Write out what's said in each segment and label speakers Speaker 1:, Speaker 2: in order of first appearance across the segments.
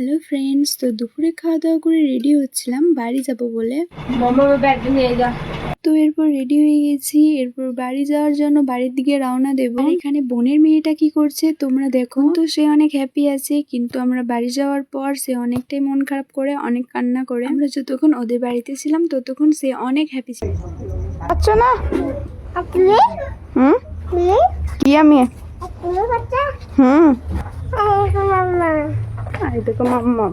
Speaker 1: Hello friends, তো দুপুরে খাওয়া দাওয়া করে রেডি হচ্ছিলাম বাড়ি যাব বলে। তো এরপর রেডি হয়ে গেছি, এরপর বাড়ি যাওয়ার জন্য বাড়ির দিকে রওনা দেব। আর এখানে বোনের মেয়েটা কি করছে তোমরা দেখো। তো সে অনেক হ্যাপি আছে, কিন্তু আমরা বাড়ি যাওয়ার পর সে অনেকটাই মন খারাপ করে, অনেক কান্না করে। আমরা যতক্ষণ ওদের বাড়িতে ছিলাম ততক্ষণ সে অনেক হ্যাপি ছিল।
Speaker 2: আচ্ছা না কি আমি দেখো মাম্মা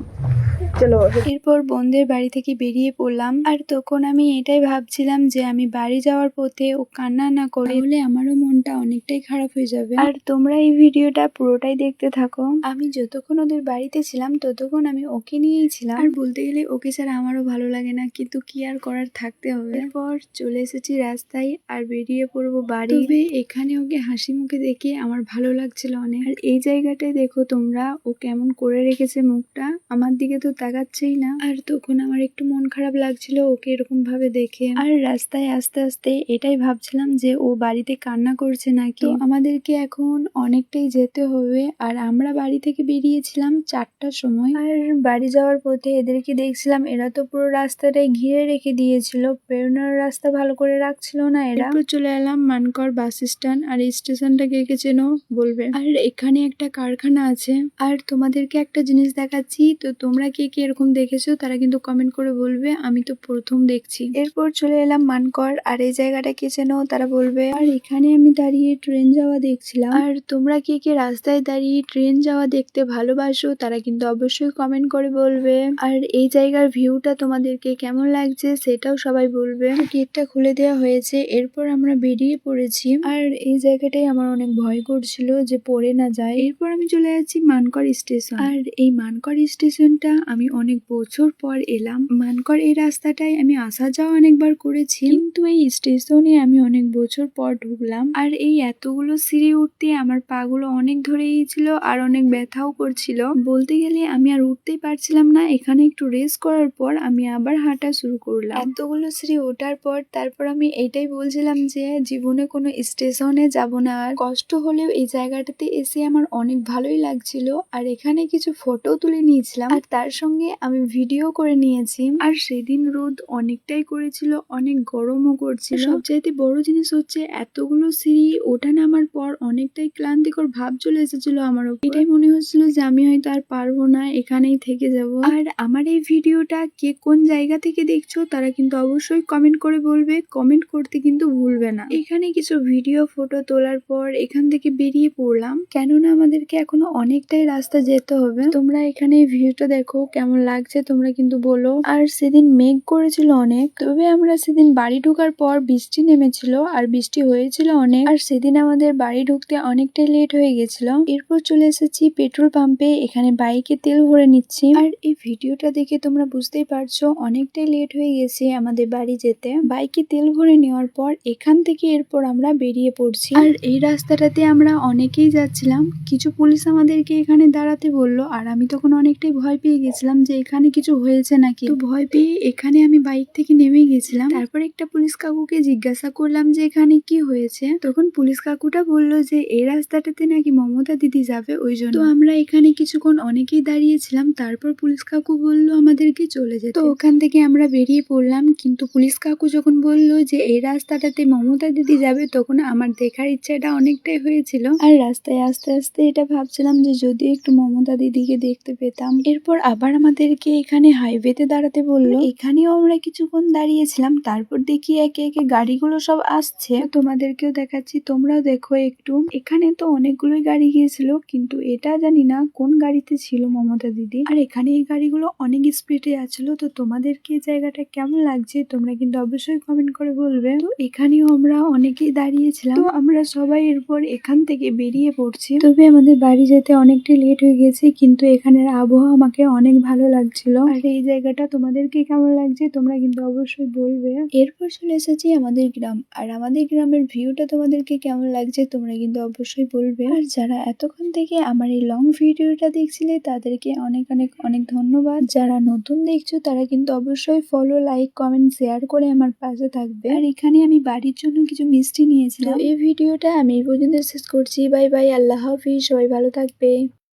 Speaker 2: চলো।
Speaker 1: এরপর বোনদের বাড়ি থেকে বেরিয়ে পড়লাম। আর তখন আমি এটাই ভাবছিলাম যে আমি বাড়ি যাওয়ার পথে ও কান্না না করে হলে আমারও মনটা অনেকটাই খারাপ হয়ে যাবে। আর তোমরা এই ভিডিওটা পুরোটাই দেখতে থাকো। আমি যতক্ষণ ওদের বাড়িতে ছিলাম ততক্ষণ আমি ওকে নিয়েই ছিলাম। আর বলতে গেলে ওকে ছাড়া আমারও ভালো লাগে না, কিন্তু কি আর করার, থাকতে হবে। এরপর চলে এসেছি রাস্তায় আর বেরিয়ে পড়বো বাড়ি। তবে এখানে ওকে হাসি মুখে দেখে আমার ভালো লাগছিল অনেক। আর এই জায়গাটায় দেখো তোমরা, ও কেমন করে রেখেছে মুখটা, আমার দিকে তো তাকাচ্ছেই না। আর তখন আমার একটু মন খারাপ লাগছিল ওকে এরকম ভাবে দেখে। আর রাস্তায় আস্তে আস্তে এটাই ভাবছিলাম যে ও বাড়িতে কান্না করছে নাকি। তো আমাদেরকে এখন অনেকটাই যেতে হবে, আর আমরা বাড়ি থেকে বেরিয়েছিলাম 4টার সময়। আর বাড়ি যাওয়ার পথে এদেরকে দেখছিলাম, এরা তো পুরো রাস্তাটাই ঘিরে রেখে দিয়েছিল, বেরোনোর রাস্তা ভালো করে রাখছিল না এরা। এরপর চলে এলাম মানকর বাস স্ট্যান্ড। আর এই স্টেশনটা কে কে চেনো বলবে। আর এখানে একটা কারখানা আছে। আর তোমাদেরকে একটা জিনিস দেখাচ্ছি, তো তোমরা কে কে এরকম দেখেছো তারা কিন্তু কমেন্ট করে বলবে, আমি তো প্রথম দেখছি। এরপর চলে এলাম মানকর। আর এই জায়গাটা কে চেনো তারা বলবে। আর এখানে আমি দাঁড়িয়ে ট্রেন যাওয়া দেখছিলাম। আর তোমরা কে কে রাস্তায় দাঁড়িয়ে ট্রেন যাওয়া দেখতে ভালোবাসো তারা কিন্তু অবশ্যই কমেন্ট করে বলবে। আর এই জায়গার ভিউটা তোমাদেরকে কেমন লাগছে সেটাও সবাই বলবে। গেটটা খুলে দেওয়া হয়েছে, এরপর আমরা বেরিয়ে পড়েছি। আর এই জায়গাটাই আমার অনেক ভয় করছিল যে পড়ে না যায়। এরপর আমি চলে যাচ্ছি মানকর স্টেশন। আর এই মানকর স্টেশনটা আমি অনেক বছর পর এলাম। মানকর এই রাস্তাটায় আমি আসা যাওয়া অনেকবার করেছি, কিন্তু এই স্টেশনে আমি অনেক বছর পর ঢুকলাম। আর এই এতগুলো সিঁড়ি উঠতে আমার পা গুলো অনেক ধরে গিয়েছিল আর অনেক ব্যথাও করছিল। বলতে গেলে আমি আর উঠতেই পারছিলাম না। এখানে একটু রেস্ট করার পর আমি আবার হাঁটা শুরু করলাম। এতগুলো সিঁড়ি ওঠার পর তারপর আমি এইটাই বলছিলাম যে জীবনে কোনো স্টেশনে যাব না আর। কষ্ট হলেও এই জায়গাটাতে এসে আমার অনেক ভালোই লাগছিল। আর এখানে কিছু ফটো তুলে নিয়েছিলাম, আর তার সঙ্গে আমি ভিডিও করে নিয়েছি। আর সেদিন রোদ অনেকটাই করেছিল, অনেক গরমও করছিল। সবচাইতে বড় জিনিস হচ্ছে এতগুলো সিঁড়ি ওঠা নামার পর অনেকটাই ক্লান্তিকর ভাব চলে এসেছিল আমার উপর। এটাই মনে হচ্ছিল যে আমি হয়তো আর পারবো না, এখানেই থেকে যাব। আর আমার এই ভিডিওটা কে কোন জায়গা থেকে দেখছো তারা কিন্তু অবশ্যই কমেন্ট করে বলবে। কমেন্ট করতে কিন্তু ভুলবে না। এখানে কিছু ভিডিও ফটো তোলার পর এখান থেকে বেরিয়ে পড়লাম, কেননা আমাদেরকে এখনো অনেকটাই রাস্তা যেতে হবে। তোমরা এখানে ভিউটা দেখো কেমন লাগছে তোমরা কিন্তু বলো। আর সেদিন মেঘ করেছিল অনেক, তবে আমরা সেদিন বাড়ি ঢোকার পর বৃষ্টি নেমেছিল আর বৃষ্টি হয়েছিল অনেক। আর সেদিন আমাদের বাড়ি ঢুকতে অনেকটাই লেট হয়ে গেছিল। এরপর চলে এসেছি পেট্রোল পাম্পে, এখানে বাইকে তেল ভরে নিচ্ছি। আর এই ভিডিওটা দেখে তোমরা বুঝতেই পারছো অনেকটাই লেট হয়ে গেছে আমাদের বাড়ি যেতে। বাইকে তেল ভরে নেওয়ার পর এখান থেকে এরপর আমরা বেরিয়ে পড়ছি। আর এই রাস্তাটাতে আমরা অনেকেই যাচ্ছিলাম, কিছু পুলিশ আমাদেরকে এখানে দাঁড়াতে বললো। আর আমি তখন অনেকটাই ভয় পেয়ে গেছিলাম যে এখানে কিছু হয়েছে নাকি। তো ভয় পেয়ে এখানে আমি বাইক থেকে নেমে গেছিলাম। তারপর একটা পুলিশ কাকুকে জিজ্ঞাসা করলাম যে এখানে কি হয়েছে। তখন পুলিশ কাকুটা বললো যে এই রাস্তাটাতে নাকি মমতা দিদি যাবে, ওই জন্য। তো আমরা এখানে কিছুক্ষণ অনেকেই দাঁড়িয়েছিলাম, তারপর পুলিশ কাকু বললো আমাদেরকে চলে যেতে। তো ওখান থেকে আমরা বেরিয়ে পড়লাম, কিন্তু পুলিশ কাকু যখন বললো যে এই রাস্তাটাতে মমতা দিদি যাবে তখন আমার দেখার ইচ্ছাটা অনেকটাই হয়েছিল। আর রাস্তায় আস্তে আস্তে এটা ভাবছিলাম যে যদি একটু মমতা দিদিকে দেখতে পেতাম। এরপর আবার আমাদেরকে এখানে হাইওয়েতে দাঁড়াতে বললো। এখানেও আমরা কিছুক্ষণ দাঁড়িয়েছিলাম, তারপর দেখি একে একে গাড়িগুলো সব আসছে। তোমাদেরকেও দেখাচ্ছি, তোমরাও দেখো একটু। এখানে তো অনেকগুলোই গাড়ি গিয়েছিল, কিন্তু এটা জানি না কোন গাড়িতে ছিল মমতা দিদি। আর এখানে এই গাড়িগুলো অনেক স্পিডে আসছিল। তো তোমাদেরকে এই জায়গাটা কেমন লাগছে তোমরা কিন্তু অবশ্যই কমেন্ট করে বলবে। তো এখানেও আমরা অনেকেই দাঁড়িয়েছিলাম। তো আমরা সবাই এরপর এখান থেকে বেরিয়ে পড়ছি। তবে আমাদের বাড়ি যেতে অনেকটাই লেট হয়ে গেছে, কিন্তু এখানের আবহাওয়া আমাকে অনেক ভালো লাগছিল। আর এই জায়গাটা তোমাদেরকে কেমন লাগছে তোমরা কিন্তু অবশ্যই বলবে। এরপর চলে এসেছি আমাদের গ্রাম। আর আমাদের গ্রামের ভিউটা তোমাদেরকে কেমন লাগছে তোমরা কিন্তু অবশ্যই বলবে। আর যারা এতক্ষণ থেকে আমার এই লং ভিডিওটা দেখছিলে তাদেরকে অনেক অনেক অনেক ধন্যবাদ। যারা নতুন দেখছো তারা কিন্তু অবশ্যই ফলো, লাইক, কমেন্ট, শেয়ার করে আমার পাশে থাকবে। আর এখানে আমি বাড়ির জন্য কিছু মিষ্টি নিয়েছিলাম। এই ভিডিওটা আমি এই পর্যন্ত শেষ করছি। বাই বাই, আল্লাহ হাফিজ, সবাই ভালো থাকবে।